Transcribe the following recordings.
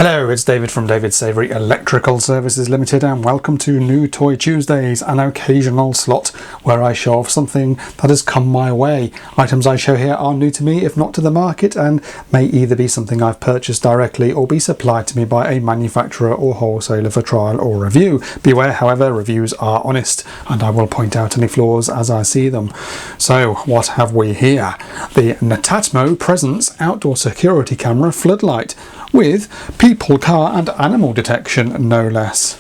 Hello, it's David from David Savoury Electrical Services Limited, and welcome to New Toy Tuesdays, an occasional slot where I show off something that has come my way. Items I show here are new to me, if not to the market, and may either be something I've purchased directly or be supplied to me by a manufacturer or wholesaler for trial or review. Beware, however, reviews are honest, and I will point out any flaws as I see them. So, what have we here? The Netatmo Presence Outdoor Security Camera Floodlight, with people, car and animal detection, no less.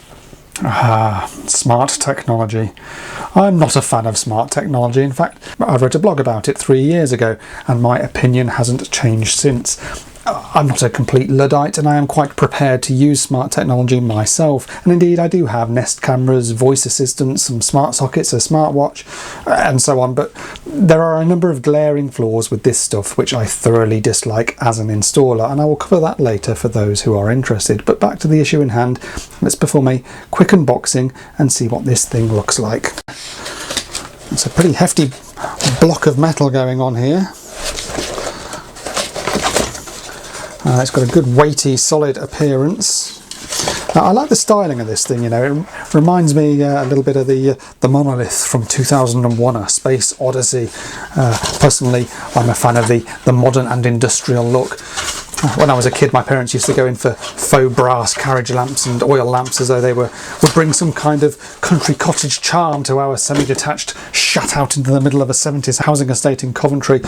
Smart technology. I'm not a fan of smart technology. In fact, I wrote a blog about it 3 years ago, and my opinion hasn't changed since. I'm not a complete Luddite, and I am quite prepared to use smart technology myself, and indeed I do have Nest cameras, voice assistants, some smart sockets, a smartwatch, and so on, but there are a number of glaring flaws with this stuff which I thoroughly dislike as an installer, and I will cover that later for those who are interested. But back to the issue in hand, let's perform a quick unboxing and see what this thing looks like. It's a pretty hefty block of metal going on here. It's got a good weighty, solid appearance. Now, I like the styling of this thing, you know, it reminds me a little bit of the Monolith from 2001, A Space Odyssey. Personally, I'm a fan of the modern and industrial look. When I was a kid, my parents used to go in for faux brass carriage lamps and oil lamps as though they would bring some kind of country cottage charm to our semi-detached shut out into the middle of a 70s housing estate in Coventry.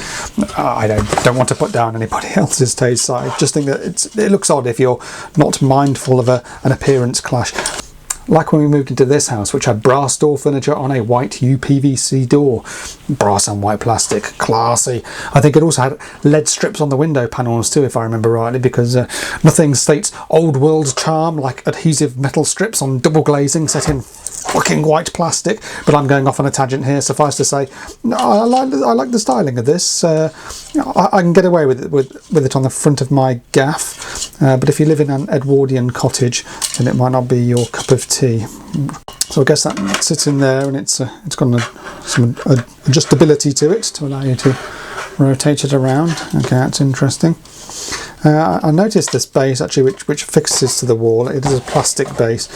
I don't want to put down anybody else's taste, so I just think that it looks odd if you're not mindful of an appearance clash. Like when we moved into this house, which had brass door furniture on a white UPVC door. Brass and white plastic, classy. I think it also had LED strips on the window panels too, if I remember rightly, because nothing states old world charm like adhesive metal strips on double glazing set in fucking white plastic. But I'm going off on a tangent here. Suffice to say, I like the styling of this. I can get away with it on the front of my gaff, but if you live in an Edwardian cottage, then it might not be your cup of tea. So I guess that sits in there, and it's got some adjustability to it to allow you to rotate it around. Okay, that's interesting. I noticed this base actually which fixes to the wall. It is a plastic base,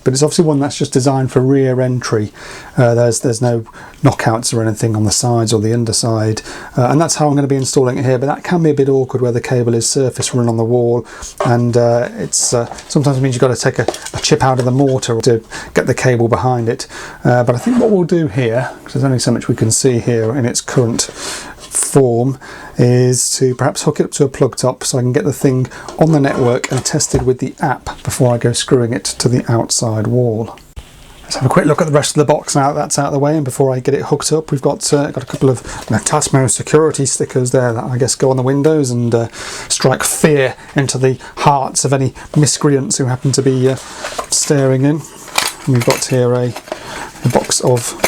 but it's obviously one that's just designed for rear entry. There's no knockouts or anything on the sides or the underside, and that's how I'm going to be installing it here. But that can be a bit awkward where the cable is surface run on the wall, and it's sometimes means you've got to take a chip out of the mortar to get the cable behind it. But I think what we'll do here, because there's only so much we can see here in its current form, is to perhaps hook it up to a plug top so I can get the thing on the network and tested with the app before I go screwing it to the outside wall. Let's have a quick look at the rest of the box now that's out of the way, and before I get it hooked up, we've got a couple of Netatmo security stickers there that I guess go on the windows and strike fear into the hearts of any miscreants who happen to be staring in. And we've got here a box of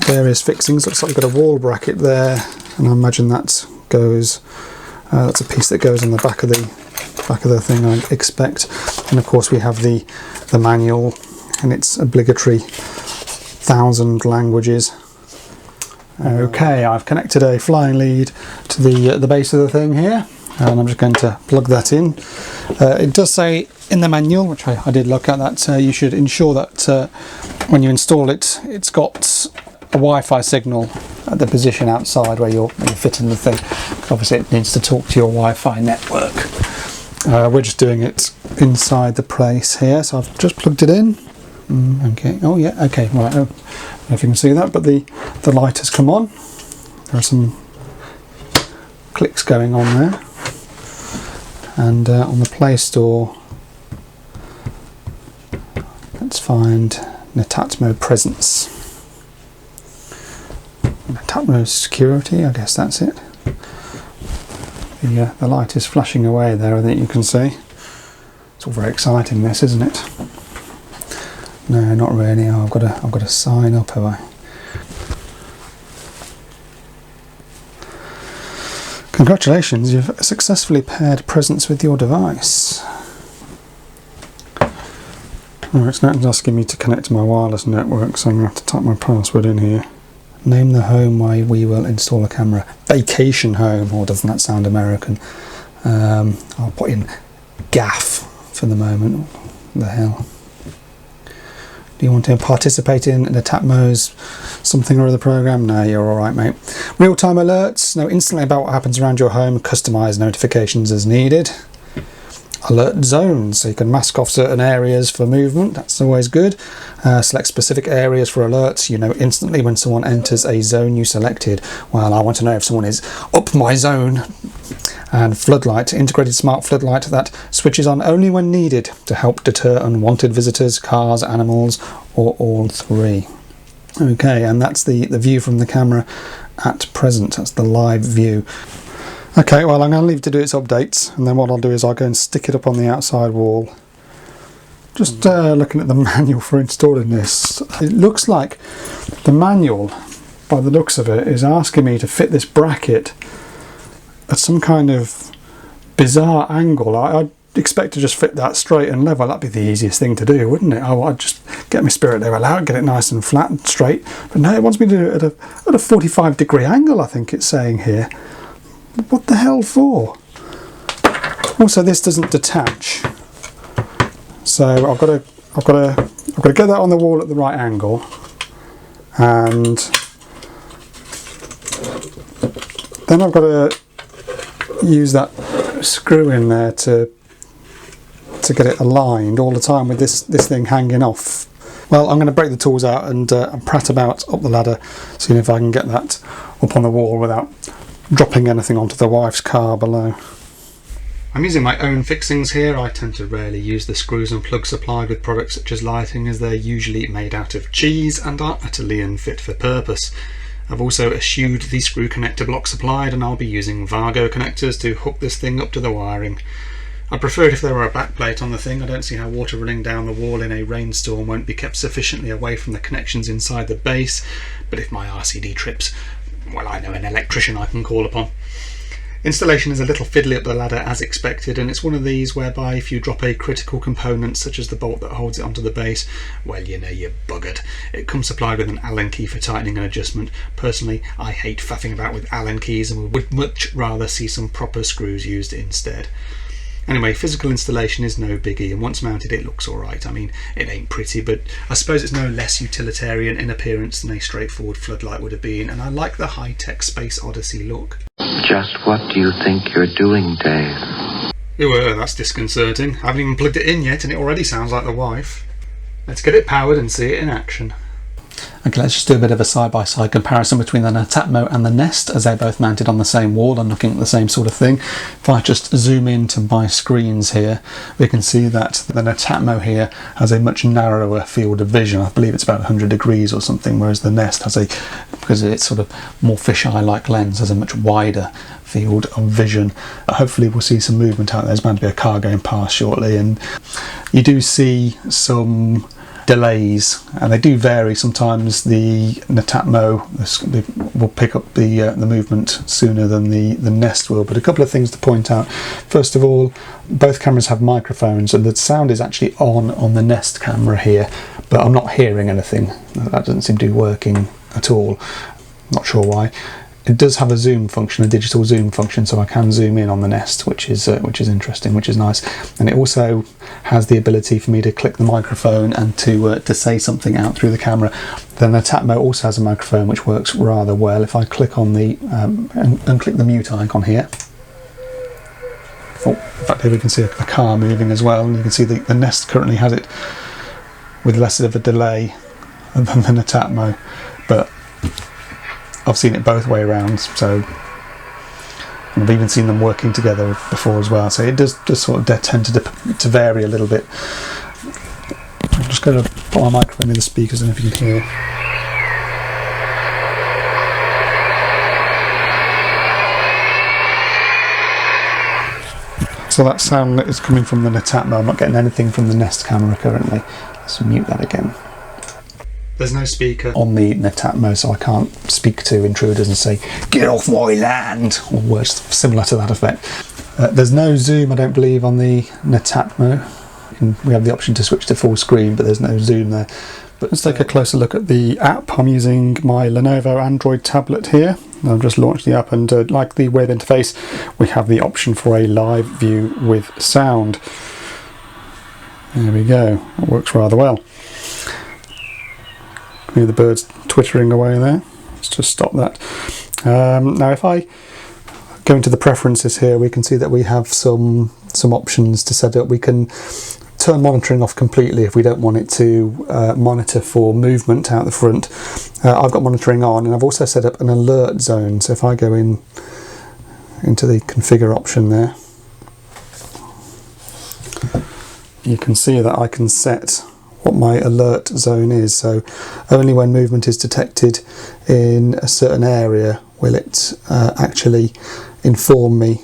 various fixings. Looks like we've got a wall bracket there, and I imagine that goes that's a piece that goes on the back of the thing, I expect. And of course we have the manual and its obligatory 1,000 languages. Okay, I've connected a flying lead to the base of the thing here, and I'm just going to plug that in. It does say in the manual, which I did look at, that you should ensure that when you install it, it's got a Wi-Fi signal at the position outside where you're fitting the thing. Obviously it needs to talk to your Wi-Fi network. We're just doing it inside the place here, so I've just plugged it in. Okay, oh yeah, okay, right, I don't know if you can see that, but the light has come on. There are some clicks going on there, and on the Play Store, let's find Netatmo Presence. Netatmo Security, I guess that's it. The light is flashing away there, I think you can see. It's all very exciting, this, isn't it? No, not really. Oh, I've got to sign up, have I? Congratulations, you've successfully paired Presence with your device. Oh, it's now asking me to connect to my wireless network, so I'm going to have to type my password in here. Name the home where we will install a camera. Vacation home, or doesn't that sound American? I'll put in gaff for the moment. What the hell? Do you want to participate in Netatmo's something or other program? No, you're alright, mate. Real-time alerts. Know instantly about what happens around your home. Customise notifications as needed. Alert zones, so you can mask off certain areas for movement. That's always good. Select specific areas for alerts. You know instantly when someone enters a zone you selected. Well, I want to know if someone is up my zone. And floodlight, integrated smart floodlight that switches on only when needed to help deter unwanted visitors, cars, animals, or all three. Okay, and that's the view from the camera at present. That's the live view. Okay, well, I'm going to leave it to do its updates, and then what I'll do is I'll go and stick it up on the outside wall. Just looking at the manual for installing this, it looks like the manual, by the looks of it, is asking me to fit this bracket at some kind of bizarre angle. I'd expect to just fit that straight and level. That'd be the easiest thing to do, wouldn't it? I'd just get my spirit level out, get it nice and flat and straight. But no, it wants me to do it at a 45-degree angle, I think it's saying here. What the hell for? Also, this doesn't detach, so I've got to get that on the wall at the right angle, and then I've got to use that screw in there to get it aligned all the time with this thing hanging off. Well, I'm going to break the tools out and prat about up the ladder, seeing if I can get that up on the wall without dropping anything onto the wife's car below. I'm using my own fixings here. I tend to rarely use the screws and plugs supplied with products such as lighting, as they're usually made out of cheese and are utterly unfit for purpose. I've also eschewed the screw connector block supplied, and I'll be using Vargo connectors to hook this thing up to the wiring. I prefer it if there were a backplate on the thing. I don't see how water running down the wall in a rainstorm won't be kept sufficiently away from the connections inside the base, but if my RCD trips, well, I know an electrician I can call upon. Installation is a little fiddly up the ladder as expected, and it's one of these whereby if you drop a critical component such as the bolt that holds it onto the base, well, you know you're buggered. It comes supplied with an Allen key for tightening and adjustment. Personally, I hate faffing about with Allen keys and would much rather see some proper screws used instead. Anyway, physical installation is no biggie, and once mounted it looks alright. I mean, it ain't pretty, but I suppose it's no less utilitarian in appearance than a straightforward floodlight would have been, and I like the high-tech Space Odyssey look. Just what do you think you're doing, Dave? That's disconcerting. I haven't even plugged it in yet, and it already sounds like the wife. Let's get it powered and see it in action. Okay, let's just do a bit of a side-by-side comparison between the Netatmo and the Nest, as they're both mounted on the same wall and looking at the same sort of thing. If I just zoom into my screens here, we can see that the Netatmo here has a much narrower field of vision. I believe it's about 100 degrees or something, whereas the Nest has because it's sort of more fisheye-like lens, has a much wider field of vision. Hopefully we'll see some movement out there. There's bound to be a car going past shortly, and you do see some delays, and they do vary. Sometimes the Netatmo will pick up the movement sooner than the Nest will. But a couple of things to point out. First of all, both cameras have microphones, and the sound is actually on the Nest camera here, but I'm not hearing anything. That doesn't seem to be working at all. Not sure why. It does have a zoom function, a digital zoom function, so I can zoom in on the Nest, which is interesting, which is nice. And it also has the ability for me to click the microphone and to say something out through the camera. The Netatmo also has a microphone which works rather well. If I click on the and click the mute icon here. Oh, in fact, here we can see a car moving as well, and you can see the Nest currently has it with less of a delay than the Netatmo, but I've seen it both way around, so I've even seen them working together before as well, so it does sort of tend to vary a little bit. I'm just going to put my microphone in the speakers and if you can hear. So that sound is coming from the Netatmo. I'm not getting anything from the Nest camera currently. Let's mute that again. There's no speaker on the Netatmo, so I can't speak to intruders and say, "Get off my land," or words similar to that effect. There's no zoom, I don't believe, on the Netatmo. We have the option to switch to full screen, but there's no zoom there. But let's take a closer look at the app. I'm using my Lenovo Android tablet here. I've just launched the app, and like the web interface, we have the option for a live view with sound. There we go. It works rather well. Can hear the birds twittering away there. Let's just stop that. Now if I go into the preferences here, we can see that we have some options to set up. We can turn monitoring off completely if we don't want it to monitor for movement out the front. I've got monitoring on, and I've also set up an alert zone. So if I go into the configure option there, you can see that I can set what my alert zone is. So only when movement is detected in a certain area will it actually inform me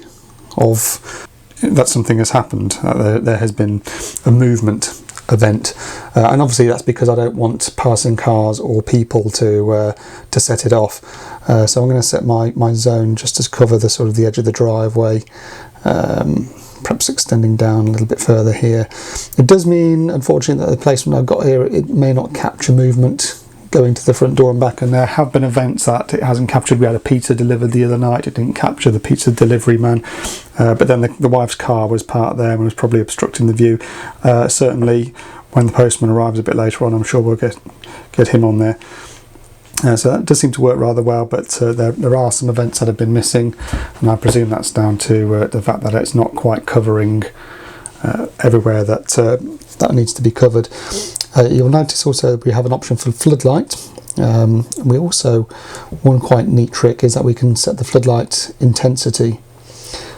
of that something has happened, there has been a movement event, and obviously that's because I don't want passing cars or people to set it off. So I'm going to set my zone just to cover the sort of the edge of the driveway, perhaps extending down a little bit further here. It does mean, unfortunately, that the placement I've got here, it may not capture movement going to the front door and back, and there have been events that it hasn't captured. We had a pizza delivered the other night, it didn't capture the pizza delivery man, but then the wife's car was parked there and was probably obstructing the view. Certainly when the postman arrives a bit later on, I'm sure we'll get him on there. So that does seem to work rather well, but there are some events that have been missing, and I presume that's down to the fact that it's not quite covering everywhere that needs to be covered. You'll notice also we have an option for floodlight. We also, one quite neat trick is that we can set the floodlight intensity,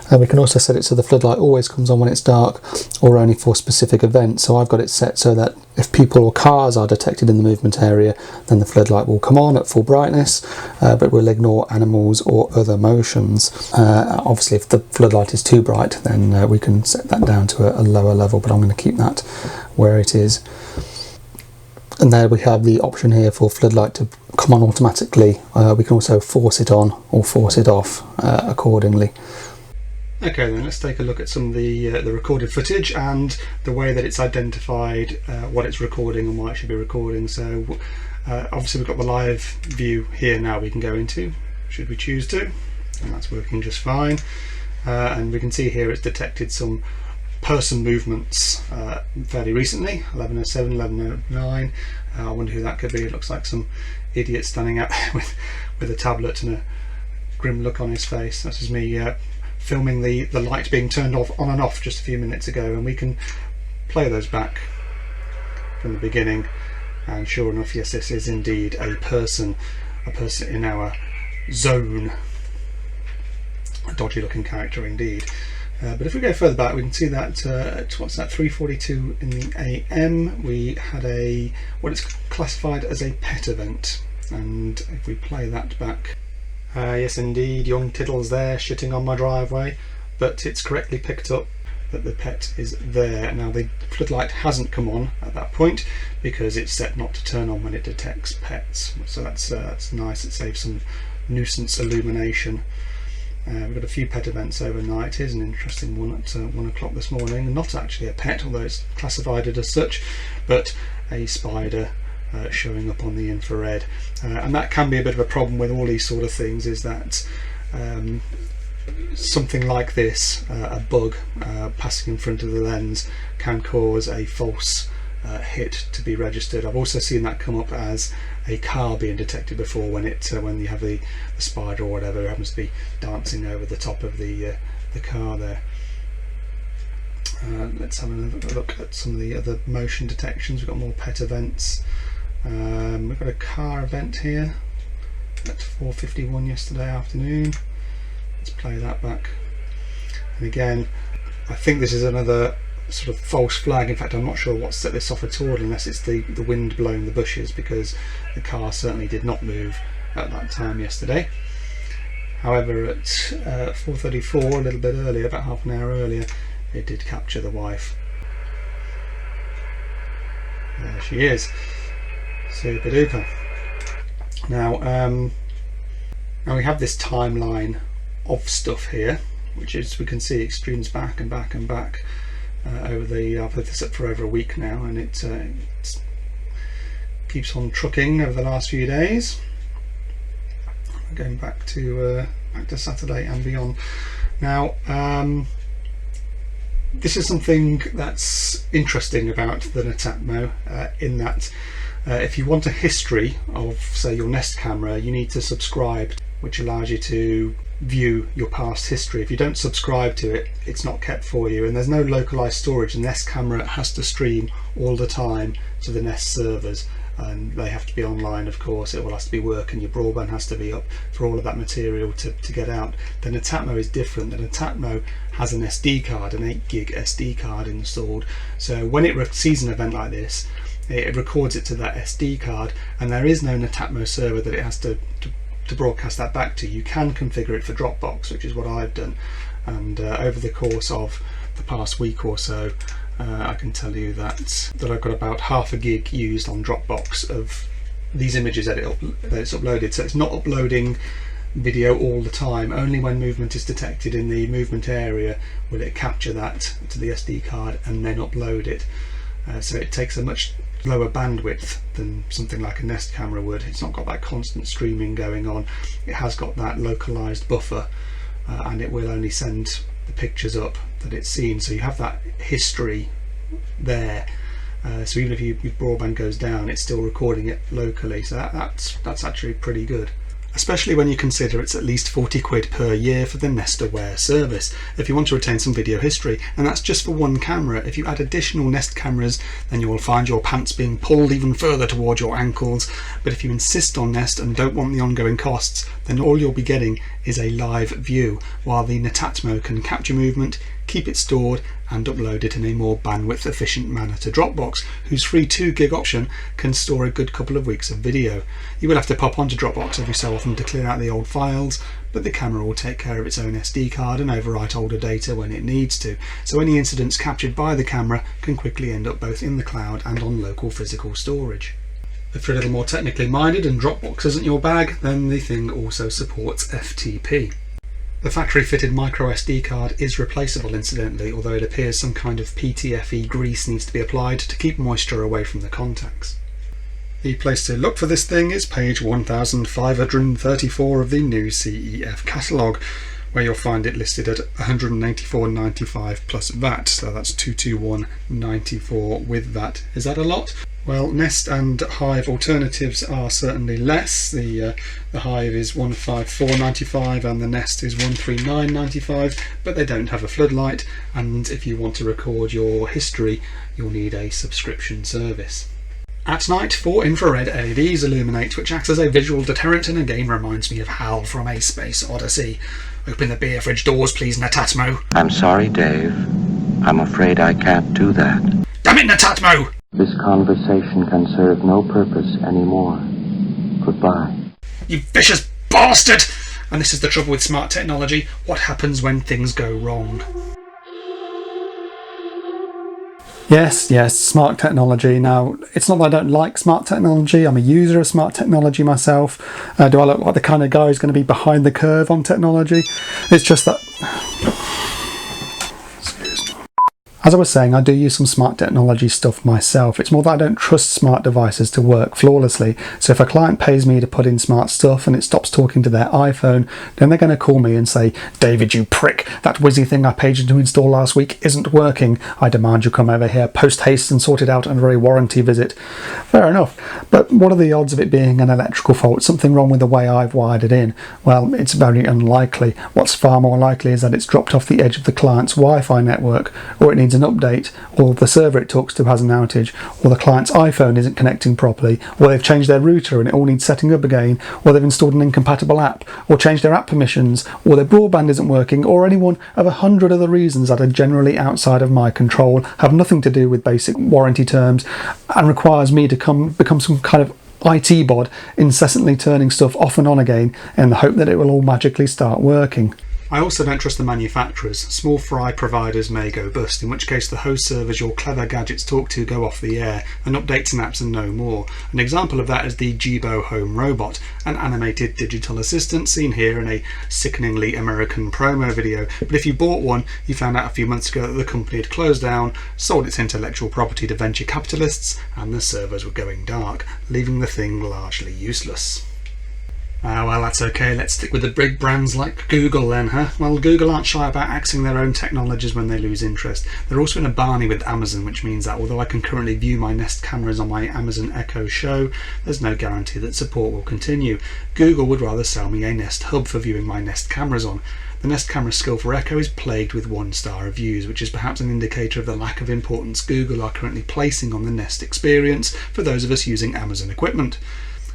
and we can also set it so the floodlight always comes on when it's dark or only for specific events. So I've got it set so that if people or cars are detected in the movement area, then the floodlight will come on at full brightness, but we'll ignore animals or other motions. Obviously if the floodlight is too bright, then we can set that down to a lower level, but I'm going to keep that where it is. And there we have the option here for floodlight to come on automatically. We can also force it on or force it off accordingly. Okay, then let's take a look at some of the recorded footage and the way that it's identified what it's recording and why it should be recording. So obviously we've got the live view here now we can go into, should we choose to, and that's working just fine. And we can see here it's detected some person movements fairly recently, 11:07, 11:09. I wonder who that could be. It looks like some idiot standing out with a tablet and a grim look on his face. This is me filming the light being turned off on and off just a few minutes ago, and we can play those back from the beginning, and sure enough, yes, this is indeed a person in our zone. A dodgy looking character indeed. But if we go further back, we can see that at what's that, 3:42 in the AM, we had what is classified as a pet event. And if we play that back, yes indeed, young Tiddles there shitting on my driveway, but it's correctly picked up that the pet is there. Now the floodlight hasn't come on at that point because it's set not to turn on when it detects pets. So that's nice, it saves some nuisance illumination. We've got a few pet events overnight. Here's an interesting one at 1 o'clock this morning. Not actually a pet, although it's classified it as such, but a spider showing up on the infrared. And that can be a bit of a problem with all these sort of things, is that something like this, a bug passing in front of the lens, can cause a false hit to be registered. I've also seen that come up as a car being detected before, when you have the spider or whatever happens to be dancing over the top of the car there. Let's have another look at some of the other motion detections. We've got more pet events. We've got a car event here at 4:51 yesterday afternoon. Let's play that back. And again, I think this is another sort of false flag. In fact, I'm not sure what set this off at all, unless it's the wind blowing the bushes, because the car certainly did not move at that time yesterday. However, at 4:34, a little bit earlier, about half an hour earlier, it did capture the wife. There she is, super duper. Now we have this timeline of stuff here, which is, we can see, extremes back and back and back. I've had this up for over a week now, and it keeps on trucking over the last few days. Going back to Saturday and beyond. Now, this is something that's interesting about the Netatmo, in that if you want a history of, say, your Nest camera, you need to subscribe, which allows you to view your past history. If you don't subscribe to it, it's not kept for you, and there's no localized storage. The Nest camera has to stream all the time to the Nest servers, and they have to be online, of course. It all has to be working, your broadband has to be up for all of that material to get out. The Netatmo is different. The Netatmo has an SD card, an 8 gig SD card installed, so when it sees an event like this, it records it to that SD card, and there is no Netatmo server that it has to broadcast that back to. You can configure it for Dropbox, which is what I've done, and over the course of the past week or so, I can tell you that I've got about half a gig used on Dropbox of these images that it's uploaded. So it's not uploading video all the time. Only when movement is detected in the movement area will it capture that to the SD card and then upload it. So it takes a much lower bandwidth than something like a Nest camera would. It's not got that constant streaming going on. It has got that localized buffer, and it will only send the pictures up that it's seen, so you have that history there. So even if your broadband goes down, it's still recording it locally, so that's actually pretty good. Especially when you consider it's at least 40 quid per year for the Nest Aware service if you want to retain some video history, and that's just for one camera. If you add additional Nest cameras, then you will find your pants being pulled even further towards your ankles. But if you insist on Nest and don't want the ongoing costs, then all you'll be getting is a live view, while the Netatmo can capture movement, keep it stored and upload it in a more bandwidth efficient manner to Dropbox, whose free 2 gig option can store a good couple of weeks of video. You will have to pop onto Dropbox every so often to clear out the old files, but the camera will take care of its own SD card and overwrite older data when it needs to, so any incidents captured by the camera can quickly end up both in the cloud and on local physical storage. If you're a little more technically minded and Dropbox isn't your bag, then the thing also supports FTP. The factory-fitted microSD card is replaceable, incidentally, although it appears some kind of PTFE grease needs to be applied to keep moisture away from the contacts. The place to look for this thing is page 1534 of the new CEF catalogue, where you'll find it listed at $184.95 plus VAT, so that's $221.94 with VAT. Is that a lot? Well, Nest and Hive alternatives are certainly less. The Hive is $154.95 and the Nest is $139.95, but they don't have a floodlight, and if you want to record your history, you'll need a subscription service. At night, 4 infrared LEDs illuminate, which acts as a visual deterrent and again reminds me of Hal from A Space Odyssey. Open the beer fridge doors, please, Netatmo. I'm sorry, Dave. I'm afraid I can't do that. Damn it, Netatmo! This conversation can serve no purpose anymore. Goodbye. You vicious bastard! And this is the trouble with smart technology. What happens when things go wrong? Yes, smart technology. Now, it's not that I don't like smart technology. I'm a user of smart technology myself. Do I look like the kind of guy who's going to be behind the curve on technology? It's just that... As I was saying, I do use some smart technology stuff myself. It's more that I don't trust smart devices to work flawlessly. So if a client pays me to put in smart stuff and it stops talking to their iPhone, then they're going to call me and say, "David, you prick, that whizzy thing I paid you to install last week isn't working. I demand you come over here post haste and sort it out under a warranty visit." Fair enough. But what are the odds of it being an electrical fault, something wrong with the way I've wired it in? Well, it's very unlikely. What's far more likely is that it's dropped off the edge of the client's Wi-Fi network, or it needs an update, or the server it talks to has an outage, or the client's iPhone isn't connecting properly, or they've changed their router and it all needs setting up again, or they've installed an incompatible app, or changed their app permissions, or their broadband isn't working, or any one of 100 other reasons that are generally outside of my control, have nothing to do with basic warranty terms, and requires me to become some kind of IT bod, incessantly turning stuff off and on again in the hope that it will all magically start working. I also don't trust the manufacturers. Small fry providers may go bust, in which case the host servers your clever gadgets talk to go off the air, and updates and apps are no more. An example of that is the Jibo Home Robot, an animated digital assistant seen here in a sickeningly American promo video. But if you bought one, you found out a few months ago that the company had closed down, sold its intellectual property to venture capitalists, and the servers were going dark, leaving the thing largely useless. Well, that's okay. Let's stick with the big brands like Google then, huh? Well, Google aren't shy about axing their own technologies when they lose interest. They're also in a barney with Amazon, which means that although I can currently view my Nest cameras on my Amazon Echo Show, there's no guarantee that support will continue. Google would rather sell me a Nest Hub for viewing my Nest cameras on. The Nest camera skill for Echo is plagued with 1-star reviews, which is perhaps an indicator of the lack of importance Google are currently placing on the Nest experience for those of us using Amazon equipment.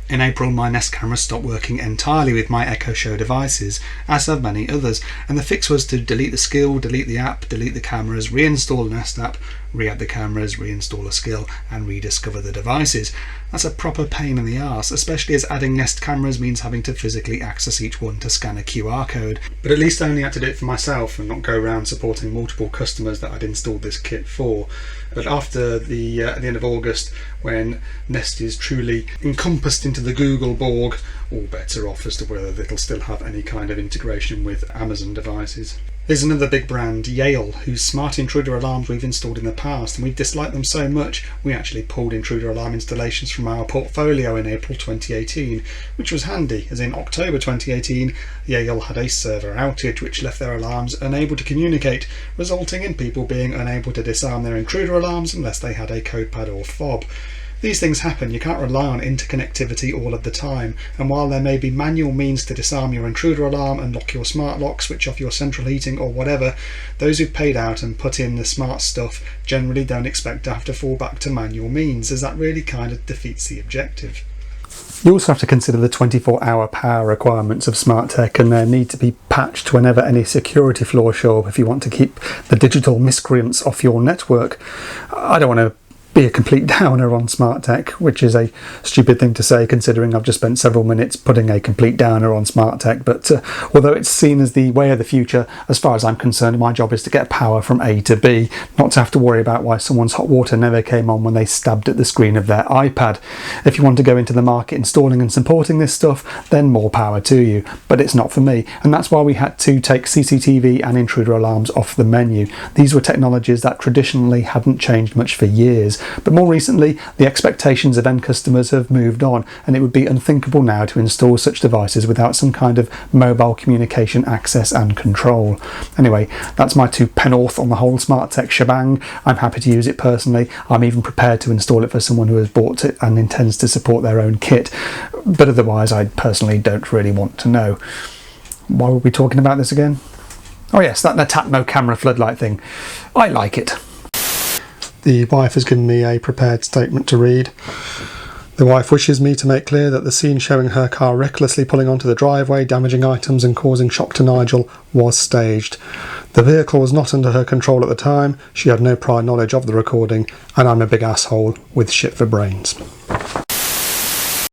In April, my Nest cameras stopped working entirely with my Echo Show devices, as have many others, and the fix was to delete the skill, delete the app, delete the cameras, reinstall the Nest app, re-add the cameras, reinstall a skill, and rediscover the devices. That's a proper pain in the arse, especially as adding Nest cameras means having to physically access each one to scan a QR code. But at least I only had to do it for myself and not go around supporting multiple customers that I'd installed this kit for. But after at the end of August, when Nest is truly encompassed into the Google Borg, all bets are off as to whether it'll still have any kind of integration with Amazon devices. There's another big brand, Yale, whose smart intruder alarms we've installed in the past, and we've disliked them so much we actually pulled intruder alarm installations from our portfolio in April 2018, which was handy, as in October 2018 Yale had a server outage which left their alarms unable to communicate, resulting in people being unable to disarm their intruder alarms unless they had a CodePad or fob. These things happen, you can't rely on interconnectivity all of the time, and while there may be manual means to disarm your intruder alarm and lock your smart lock, switch off your central heating or whatever, those who've paid out and put in the smart stuff generally don't expect to have to fall back to manual means, as that really kind of defeats the objective. You also have to consider the 24-hour power requirements of smart tech and their need to be patched whenever any security flaws show up if you want to keep the digital miscreants off your network. I don't want to be a complete downer on smart tech, which is a stupid thing to say considering I've just spent several minutes putting a complete downer on smart tech, but although it's seen as the way of the future, as far as I'm concerned my job is to get power from A to B, not to have to worry about why someone's hot water never came on when they stabbed at the screen of their iPad. If you want to go into the market installing and supporting this stuff, then more power to you, but it's not for me, and that's why we had to take CCTV and intruder alarms off the menu. These were technologies that traditionally hadn't changed much for years, but more recently the expectations of end customers have moved on, and it would be unthinkable now to install such devices without some kind of mobile communication access and control. Anyway, that's my 2 pennorth on the whole smart tech shebang. I'm happy to use it personally. I'm even prepared to install it for someone who has bought it and intends to support their own kit, but otherwise I personally don't really want to know. Why were we talking about this again? Oh yes, that Netatmo camera floodlight thing. I like it. The wife has given me a prepared statement to read. The wife wishes me to make clear that the scene showing her car recklessly pulling onto the driveway, damaging items and causing shock to Nigel was staged. The vehicle was not under her control at the time, she had no prior knowledge of the recording, and I'm a big asshole with shit for brains.